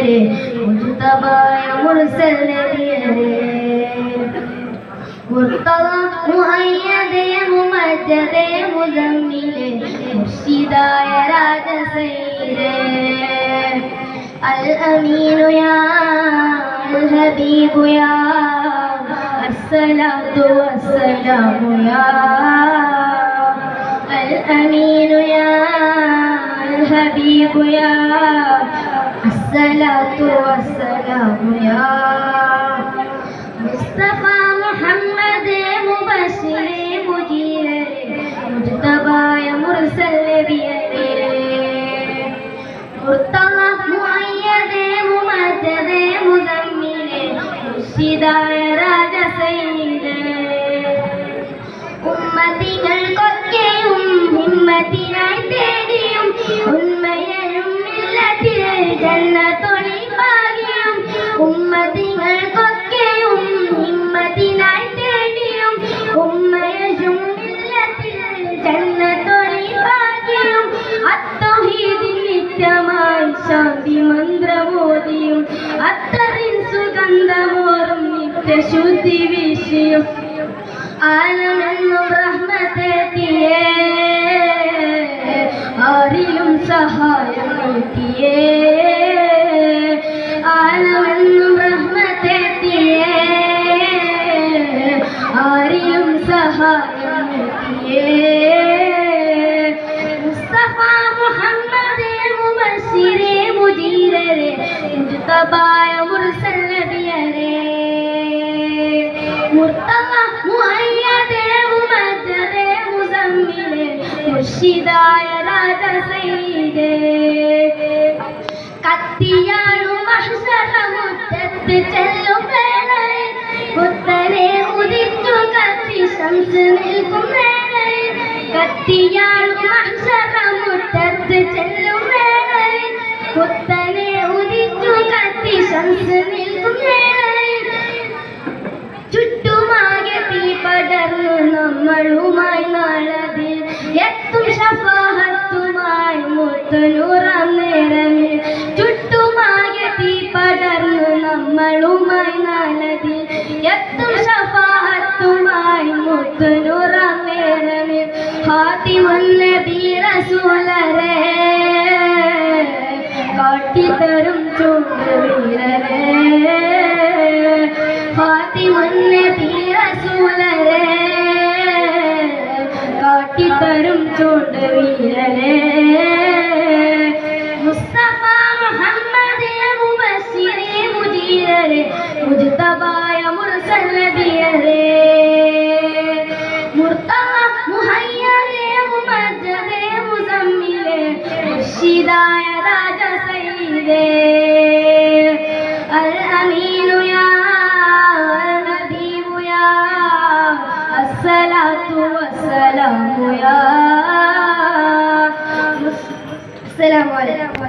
മുജീരരെ മുജ്തബായ മുർസൽ നബിയരെ മുർത്തദ മുഅയ്യദേ മുമജ്ജദേ മുസമ്മിലേ മുർശിദായ രാജസൈരേ അൽ അമീനു യാ അൽ ഹബീബു യാ അസ്സലാത്തു വസ്സലാമു യാ അൽ അമീനു യാ അൽ ഹബീബു യാ അസ്സലാത്തു വസ്സലാമു യാ മുസ്തഫ മുഹമ്മദ് മുബശ്ശിരേ മുജീരരെ മുജ്തബായ മുർസൽ നബിയരെ മുർത്തദ മുഅയ്യദേ മുമജ്ജദേ മുസമ്മിലേ മുർശിദായ രാജസൈരേ ഉമ്മത്തികൾക്കൊക്കെയും ഹിമ്മത്തിനായി തേടിയും ഉന്മയരും മില്ലത്തിലെ ജന്നത്തൊളി ഭാഗ്യം ഉമ്മത്തികൾക്കൊക്കെയും ഹിമ്മത്തിനായി തേടിയും ഉമ്മയരും മില്ലത്തിലെ ജന്നത്തൊളി ഭാഗ്യം അത്തൗഹീദിൻ നിത്യമായി ശാന്തി മന്ത്രമോദിയും അത്തറിൻ സുഗന്ധമോറും നിത്യശുദ്ധി വീശിയും ആലമെന്നും റഹ്മത്തെത്തിയേ ആരിലും സഹായം നീട്ടിയേ ആലമെന്നും റഹ്മത്തെത്തിയേ ആരിലും സഹായം നീട്ടിയേ മുസ്തഫ മുഹമ്മദ് മുബശ്ശിരേ മുജീരരെ മുജ്തബായ മുർസൽ നബിയരെ മുർത്തദ മുഅയ്യദേ മുമജ്ജദേ മുസമ്മിലേ മുർശിദായ രാജസൈരേ കത്തിയാളും മഹ്ശറമുറ്റത്ത് ചെല്ലും വേളയിൽ പുത്തനെ ഉദിച്ചു കത്തി ശംസ് നിൽക്കും വേളയിൽ കത്തിയാളും മഹ്ശറമുറ്റത്ത് ചെല്ലും വേളയിൽ പുത്തനെ ഉദിച്ചു കത്തി ശംസ് നിൽക്കും വേളയിൽ ചുറ്റുമാകെ തീ പടർന്നു നമ്മളുമായി നാളതിൽ എത്തും ശഫാഅത്തുമായി മുത്തുനൂറാം നേരമിൽ ചുറ്റുമാകെ തീ പടർന്നു നമ്മളുമായി നാളതിൽ എത്തും ശഫാഅത്തുമായി മുത്തുനൂറാം നേരമിൽ ഖാതിമുൻ നബി റസൂലരെ കാട്ടിത്തരും ചുണ്ടുവീരരെ ഖാതിമുൻ നബി റസൂലരെ കാട്ടിത്തരും ചുണ്ടുവീരരെ മുസ്തഫ മുഹമ്മദ് മുബശ്ശിരേ മുജീരരെ മുജ്തബായ മുർസൽ നബിയരെ മുർത്തദ മുഅയ്യദേ മുമജ്ജദേ മുസമ്മിലേ മുർശിദായ രാജസൈരേ അൽ അമീനു യാ അൽ ഹബീബു യാ അസ്സലാത്തു വസ്സലാമു യാ അസ്സലാമു അലൈക്കും.